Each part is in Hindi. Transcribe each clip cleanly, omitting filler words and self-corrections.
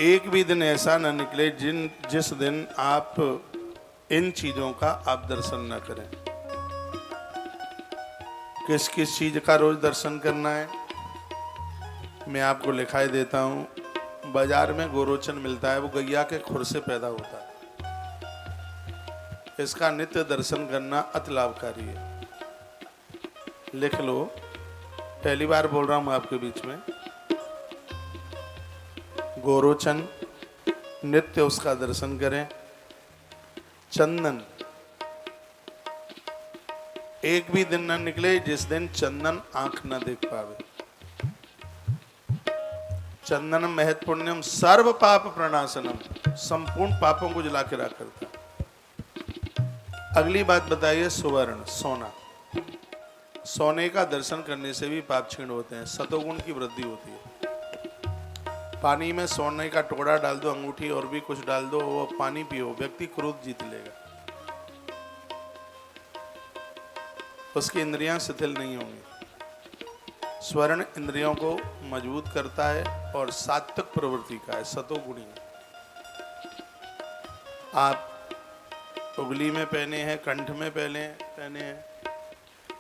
एक भी दिन ऐसा न निकले जिस दिन आप इन चीजों का आप दर्शन न करें। किस किस चीज का रोज दर्शन करना है, मैं आपको लिखाई देता हूं। बाजार में गोरोचन मिलता है, वो गैया के खुर से पैदा होता है। इसका नित्य दर्शन करना अति लाभकारी है। लिख लो, पहली बार बोल रहा हूं आपके बीच में। गोरोचन, नित्य उसका दर्शन करें। चंदन, एक भी दिन न निकले जिस दिन चंदन आंख न देख पावे। चंदनम महत्पुण्यम सर्व पाप प्रणाशनम, संपूर्ण पापों को जला के रख करता। अगली बात बताइए, सुवर्ण, सोना। सोने का दर्शन करने से भी पाप क्षीण होते हैं, सतोगुण की वृद्धि होती है। पानी में सोने का टुकड़ा डाल दो, अंगूठी और भी कुछ डाल दो, वो पानी पियो, व्यक्ति क्रोध जीत लेगा, उसकी इंद्रियां शिथिल नहीं होंगी। स्वर्ण इंद्रियों को मजबूत करता है और सात्विक प्रवृत्ति का है, सतोगुणी है। आप उंगली में पहने हैं, कंठ में पहने हैं।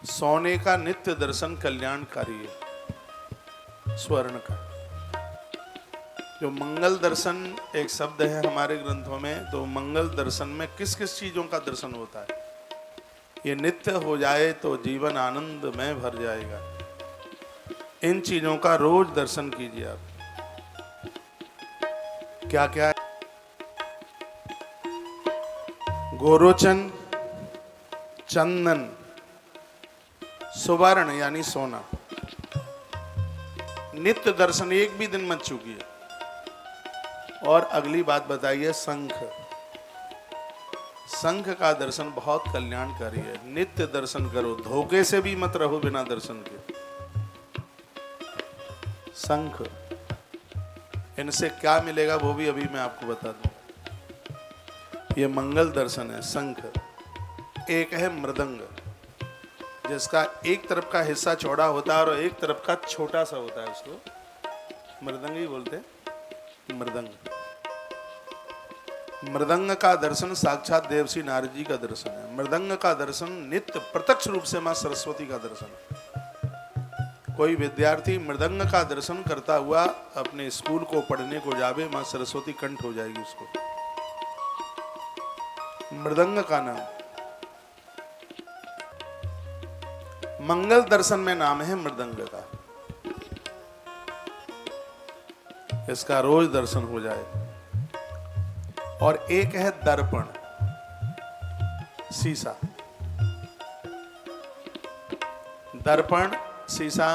सोने का नित्य दर्शन कल्याणकारी है। स्वर्ण का जो मंगल दर्शन एक शब्द है हमारे ग्रंथों में, तो मंगल दर्शन में किस किस चीजों का दर्शन होता है, ये नित्य हो जाए तो जीवन आनंद में भर जाएगा। इन चीजों का रोज दर्शन कीजिए आप। क्या क्या है? गोरोचन, चंदन, सुवर्ण यानी सोना, नित्य दर्शन एक भी दिन मत चूकिए। और अगली बात बताइए, शंख। शंख का दर्शन बहुत कल्याणकारी है, नित्य दर्शन करो, धोखे से भी मत रहो बिना दर्शन के। शंख, इनसे क्या मिलेगा वो भी अभी मैं आपको बता दूं। ये मंगल दर्शन है। शंख, एक है मृदंग, जिसका एक तरफ का हिस्सा चौड़ा होता है और एक तरफ का छोटा सा होता है, उसको मृदंग ही बोलते हैं। मृदंग, मृदंग का दर्शन साक्षात देवसी नारद जी का दर्शन है। मृदंग का दर्शन नित्य प्रत्यक्ष रूप से मां सरस्वती का दर्शन है। कोई विद्यार्थी मृदंग का दर्शन करता हुआ अपने स्कूल को पढ़ने को जावे, मां सरस्वती कंठ हो जाएगी उसको। मृदंग का नाम, मंगल दर्शन में नाम है मृदंग का। इसका रोज दर्शन हो जाए। और एक है दर्पण, शीशा। दर्पण, शीशा,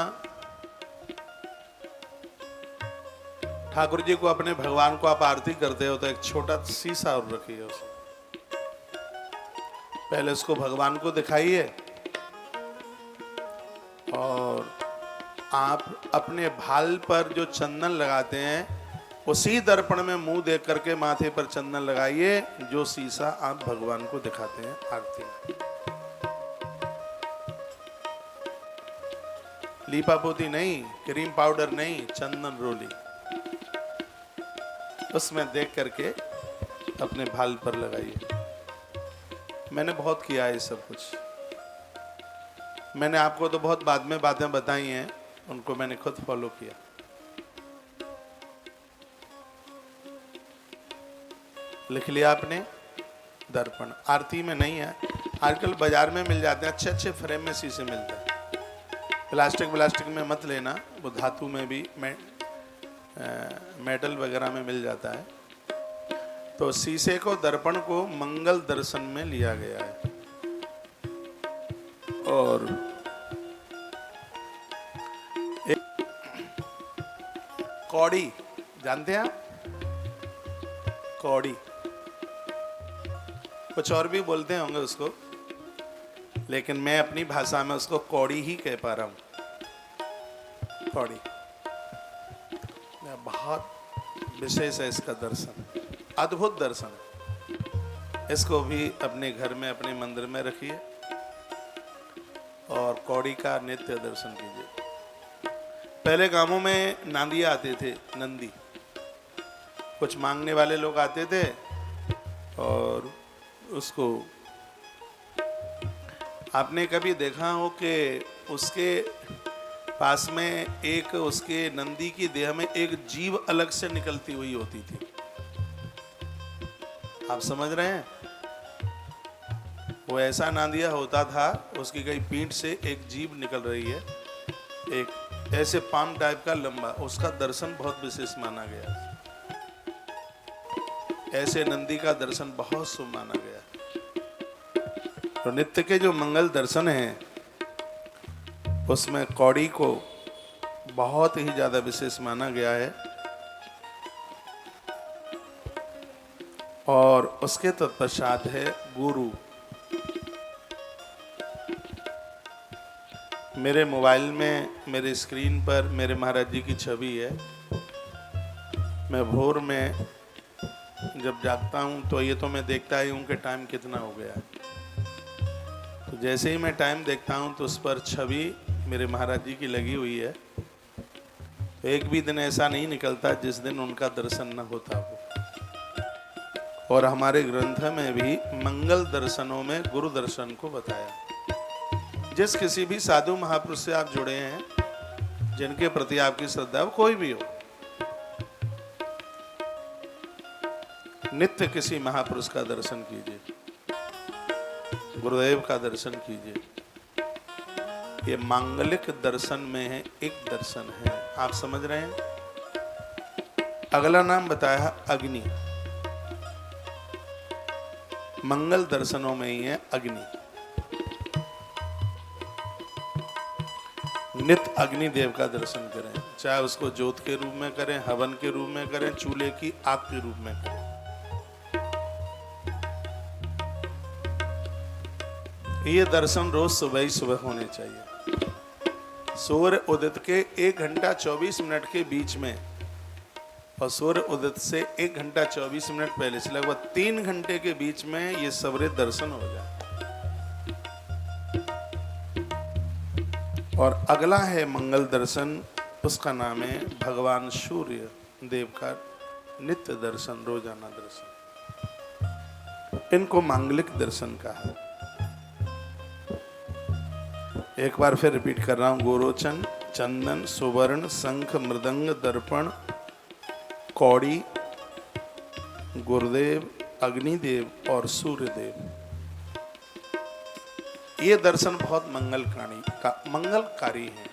ठाकुर जी को, अपने भगवान को आप आरती करते हो तो एक छोटा शीशा और रखिए उसे। पहले उसको भगवान को दिखाइए और आप अपने भाल पर जो चंदन लगाते हैं उसी दर्पण में मुंह देख करके माथे पर चंदन लगाइए, जो शीशा आप भगवान को दिखाते हैं आरती में। लीपापोती नहीं, क्रीम पाउडर नहीं, चंदन रोली, उसमें देख करके अपने भाल पर लगाइए। मैंने बहुत किया है ये सब कुछ। मैंने आपको तो बहुत बाद में बातें बताई हैं, उनको मैंने खुद फॉलो किया। लिख लिया आपने? दर्पण आरती में नहीं है, आजकल बाजार में मिल जाते हैं, अच्छे अच्छे फ्रेम में शीशे मिलते हैं। प्लास्टिक में मत लेना, वो धातु में भी मेटल वगैरह में मिल जाता है। तो शीशे को, दर्पण को मंगल दर्शन में लिया गया है। और एक कौड़ी, जानते हैं आप? कौड़ी, कुछ और भी बोलते होंगे उसको, लेकिन मैं अपनी भाषा में उसको कौड़ी ही कह पा रहा हूं। कौड़ी बहुत विशेष है, इसका दर्शन अद्भुत दर्शन है। इसको भी अपने घर में, अपने मंदिर में रखिए और कौड़ी का नित्य दर्शन कीजिए। पहले गांवों में नांदिया आते थे, नंदी, कुछ मांगने वाले लोग आते थे और उसको, आपने कभी देखा हो कि उसके पास में एक, उसके नंदी की देह में एक जीव अलग से निकलती हुई होती थी। आप समझ रहे हैं? वो ऐसा नांदिया होता था, उसकी कई पीठ से एक जीव निकल रही है, एक ऐसे पाम टाइप का लंबा, उसका दर्शन बहुत विशेष माना गया। ऐसे नंदी का दर्शन बहुत शुभ माना गया। तो नित्य के जो मंगल दर्शन हैं उसमें कौड़ी को बहुत ही ज्यादा विशेष माना गया है। और उसके तत्पश्चात है गुरु। मेरे मोबाइल में, मेरे स्क्रीन पर मेरे महाराज जी की छवि है। मैं भोर में जब जागता हूँ तो ये तो मैं देखता ही हूँ कि टाइम कितना हो गया है। तो जैसे ही मैं टाइम देखता हूँ तो उस पर छवि मेरे महाराज जी की लगी हुई है। तो एक भी दिन ऐसा नहीं निकलता जिस दिन उनका दर्शन न होता हो। और हमारे ग्रंथ में भी मंगल दर्शनों में गुरु दर्शन को बताया। जिस किसी भी साधु महापुरुष से आप जुड़े हैं, जिनके प्रति आपकी श्रद्धा हो, कोई भी हो, नित्य किसी महापुरुष का दर्शन कीजिए, गुरुदेव का दर्शन कीजिए। ये मांगलिक दर्शन में है, एक दर्शन है। आप समझ रहे हैं? अगला नाम बताया अग्नि। मंगल दर्शनों में ही है अग्नि। नित्य अग्नि देव का दर्शन करें, चाहे उसको ज्योत के रूप में करें, हवन के रूप में करें, चूल्हे की आग के रूप में करें। ये दर्शन रोज सुबह ही सुबह होने चाहिए। सूर्य उदित के 1 घंटा 24 मिनट के बीच में और सूर्य उदित से 1 घंटा 24 मिनट पहले से लगभग 3 घंटे के बीच में ये सबरे दर्शन हो जाए। और अगला है मंगल दर्शन, उसका नाम है भगवान सूर्य देव का नित्य दर्शन, रोजाना दर्शन। इनको मांगलिक दर्शन कहा। एक बार फिर रिपीट कर रहा हूं। गोरोचन, चंदन, सुवर्ण, शंख, मृदंग, दर्पण, कौड़ी, गुरुदेव, अग्निदेव और सूर्यदेव। ये दर्शन बहुत मंगलकारी है।